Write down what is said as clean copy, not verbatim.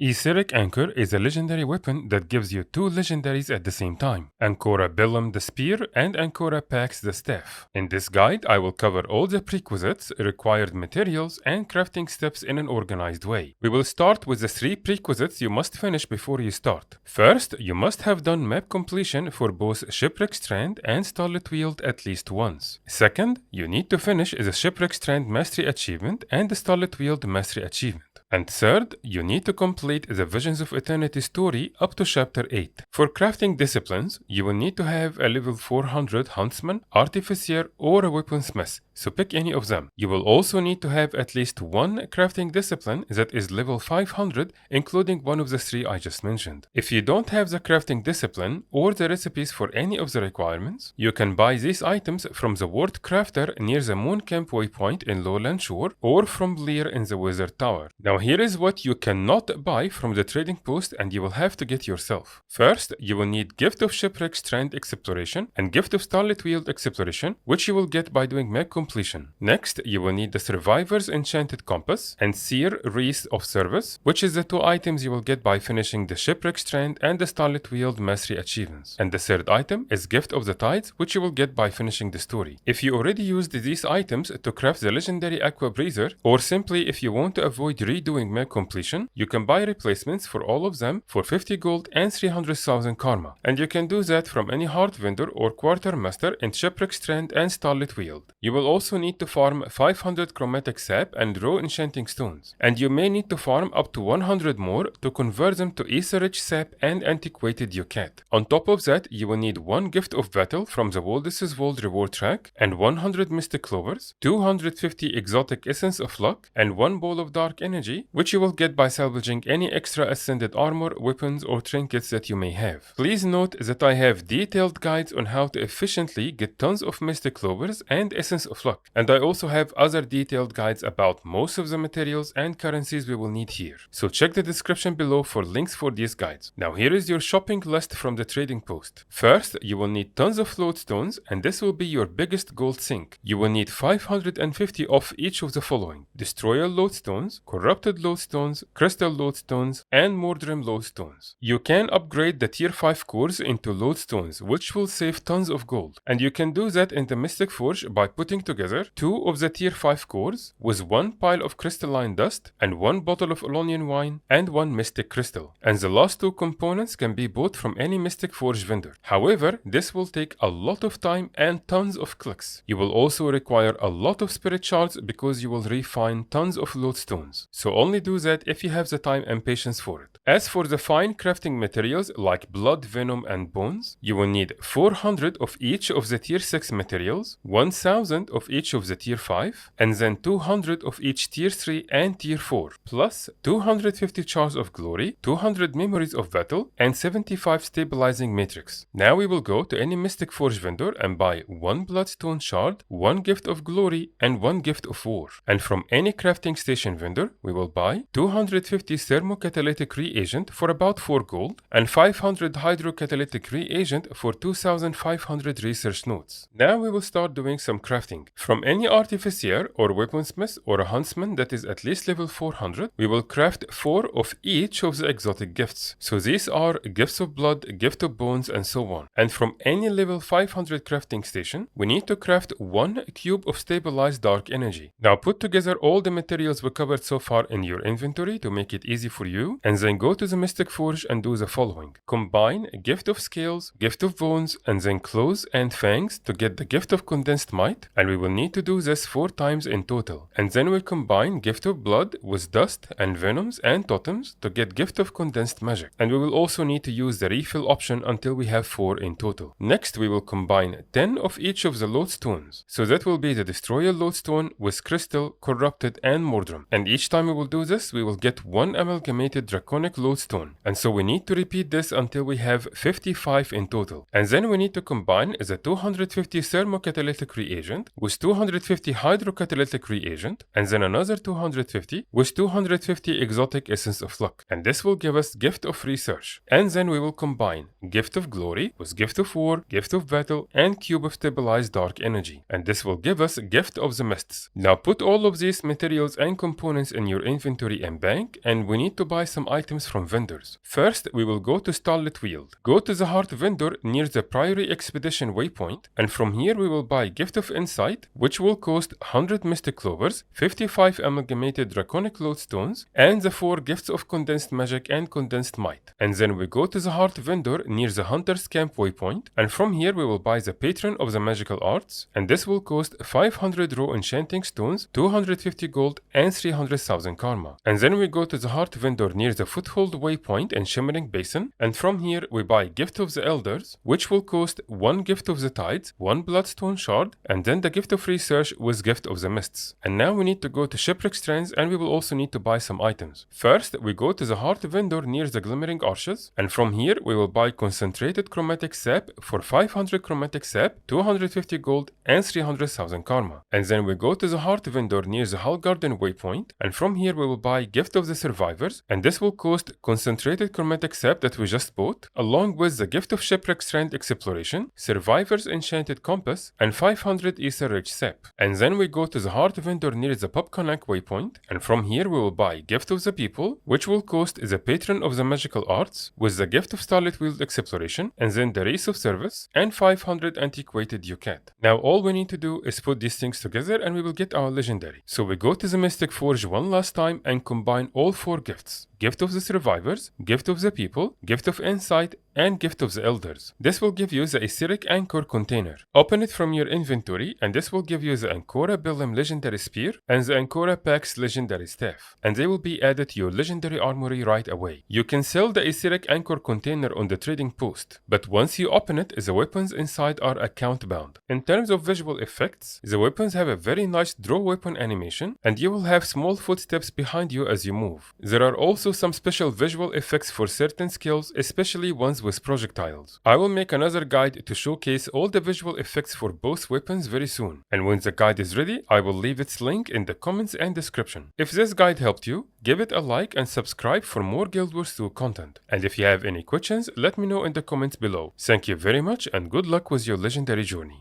Aetheric Anchor is a legendary weapon that gives you two legendaries at the same time, Ancora Bellum the Spear and Ancora Pax the Staff. In this guide, I will cover all the prerequisites, required materials, and crafting steps in an organized way. We will start with the three prerequisites you must finish before you start. First, you must have done map completion for both Shipwreck Strand and Starlit Weald at least once. Second, you need to finish the Shipwreck Strand Mastery Achievement and the Starlit Weald Mastery Achievement. And third, you need to complete the Visions of Eternity story up to chapter 8. For crafting disciplines, you will need to have a level 400 Huntsman, Artificer, or a Weaponsmith, so pick any of them. You will also need to have at least one crafting discipline that is level 500, including one of the three I just mentioned. If you don't have the crafting discipline or the recipes for any of the requirements, you can buy these items from the Ward Crafter near the Moon Camp waypoint in Lowland Shore or from Lear in the Wizard Tower. Now here is what you cannot buy from the trading post and you will have to get yourself. First, you will need Gift of Shipwreck Strand Exploration and Gift of Starlit Weald Exploration, which you will get by doing map completion. Next, you will need the Survivor's Enchanted Compass and Seer Wreath of Service, which is the two items you will get by finishing the Shipwreck Strand and the Starlit Weald Mastery Achievements. And the third item is Gift of the Tides, which you will get by finishing the story. If you already used these items to craft the legendary Aqua Breather, or simply if you want to avoid redoing map completion, you can buy replacements for all of them for 50 gold and 300,000 karma. And you can do that from any heart vendor or quartermaster in Shipwreck Strand and Starlit Weald. You will also need to farm 500 chromatic sap and raw enchanting stones. And you may need to farm up to 100 more to convert them to Aetherich sap and antiquated ducat. On top of that, you will need one gift of battle from the Waldis' Vault reward track and 100 mystic clovers, 250 exotic essence of luck, and one ball of dark energy, which you will get by salvaging any extra ascended armor, weapons, or trinkets that you may have. Please note that I have detailed guides on how to efficiently get tons of mystic clovers and essence of luck, and I also have other detailed guides about most of the materials and currencies we will need here. So check the description below for links for these guides. Now here is your shopping list from the trading post. First, you will need tons of Lodestones, and this will be your biggest gold sink. You will need 550 of each of the following: Destroyer Lodestones, Corrupted Lodestones, Crystal Lodestones, and Mordrem Lodestones. You can upgrade the tier 5 cores into Lodestones, which will save tons of gold. And you can do that in the Mystic Forge by putting together 2 of the tier 5 cores with 1 pile of crystalline dust and 1 bottle of Elonian wine and 1 mystic crystal. And the last 2 components can be bought from any Mystic Forge vendor. However, this will take a lot of time and tons of clicks. You will also require a lot of spirit shards because you will refine tons of Lodestones. So only do that if you have the time and patience for it. As for the fine crafting materials like blood, venom, and bones, you will need 400 of each of the tier 6 materials, 1000 of each of the tier 5, and then 200 of each tier 3 and tier 4, plus 250 Charms of Glory, 200 Memories of Battle, and 75 Stabilizing Matrix. Now we will go to any Mystic Forge vendor and buy 1 Bloodstone Shard, 1 Gift of Glory, and 1 Gift of War. And from any crafting station vendor, we will buy 250 Thermocatalytic Reagent for about 4 gold, and 500 Hydrocatalytic Reagent for 2500 research notes. Now we will start doing some crafting. From any Artificer or Weaponsmith or a Huntsman that is at least level 400, we will craft 4 of each of the exotic gifts. So these are Gifts of Blood, Gift of Bones, and so on. And from any level 500 crafting station, we need to craft 1 cube of Stabilized Dark Energy. Now put together all the materials we covered so far in your inventory to make it easy for you, and then go to the Mystic Forge and do the following. Combine Gift of Scales, Gift of Bones, and then Claws and Fangs to get the Gift of Condensed Might, and we will need to do this 4 times in total. And then we'll combine Gift of Blood with Dust and Venoms and Totems to get Gift of Condensed Magic, and we will also need to use the refill option until we have 4 in total. Next we will combine 10 of each of the Lodestones, so that will be the Destroyer Lodestone with Crystal, Corrupted, and Mordrem. And each time we will do this, we will get 1 Amalgamated Draconic Lodestone, and so we need to repeat this until we have 55 in total. And then we need to combine the 250 Thermocatalytic Reagent with 250 Hydrocatalytic Reagent, and then another 250 with 250 Exotic Essence of Luck. And this will give us Gift of Research. And then we will combine Gift of Glory with Gift of War, Gift of Battle, and Cube of Stabilized Dark Energy. And this will give us Gift of the Mists. Now put all of these materials and components in your inventory and bank, and we need to buy some items from vendors. First, we will go to Starlit Weald. Go to the heart vendor near the Priory Expedition waypoint, and from here we will buy Gift of Insight, which will cost 100 Mystic Clovers, 55 Amalgamated Draconic Lodestones, and the 4 Gifts of Condensed Magic and Condensed Might. And then we go to the heart vendor near the Hunter's Camp waypoint, and from here we will buy the Patron of the Magical Arts, and this will cost 500 raw enchanting stones, 250 gold, and 300,000 karma. And then we go to the heart vendor near the Foothold waypoint and Shimmering Basin, and from here we buy Gift of the Elders, which will cost 1 Gift of the Tides, 1 Bloodstone Shard, and then the Gift of Research with Gift of the Mists. And now we need to go to Shipwreck Strands, and we will also need to buy some items. First, we go to the heart vendor near the Glimmering Arches, and from here we will buy Concentrated Chromatic Sap for 500 Chromatic Sap, 250 gold, and 300,000 karma. And then we go to the heart vendor near the Hull Garden waypoint, and from here we will buy Gift of the Survivors, and this will cost Concentrated Chromatic Sap that we just bought, along with the Gift of Shipwreck Strand Exploration, Survivor's Enchanted Compass, and 500 Aetheric Sap. And then we go to the heart vendor near the Popconac waypoint, and from here we will buy Gift of the People, which will cost the Patron of the Magical Arts, with the Gift of Starlit Weald Exploration, and then the Race of Service, and 500 Antiquated Ducat. Now all we need to do is put these things together and we will get our legendary. So we go to the Mystic Forge one last time and combine all 4 gifts. Gift of the Survivors, Gift of the People, Gift of Insight, and Gift of the Elders. This will give you the Aetheric Anchor container. Open it from your inventory, and this will give you the Ancora Bellum Legendary Spear and the Ancora Pax Legendary Staff, and they will be added to your Legendary Armory right away. You can sell the Aetheric Anchor container on the trading post, but once you open it, the weapons inside are account bound. In terms of visual effects, the weapons have a very nice draw weapon animation, and you will have small footsteps behind you as you move. There are also some special visual effects for certain skills, especially ones with projectiles. I will make another guide to showcase all the visual effects for both weapons very soon, and when the guide is ready, I will leave its link in the comments and description. If this guide helped you, give it a like and subscribe for more Guild Wars 2 content. And if you have any questions, let me know in the comments below. Thank you very much and good luck with your legendary journey.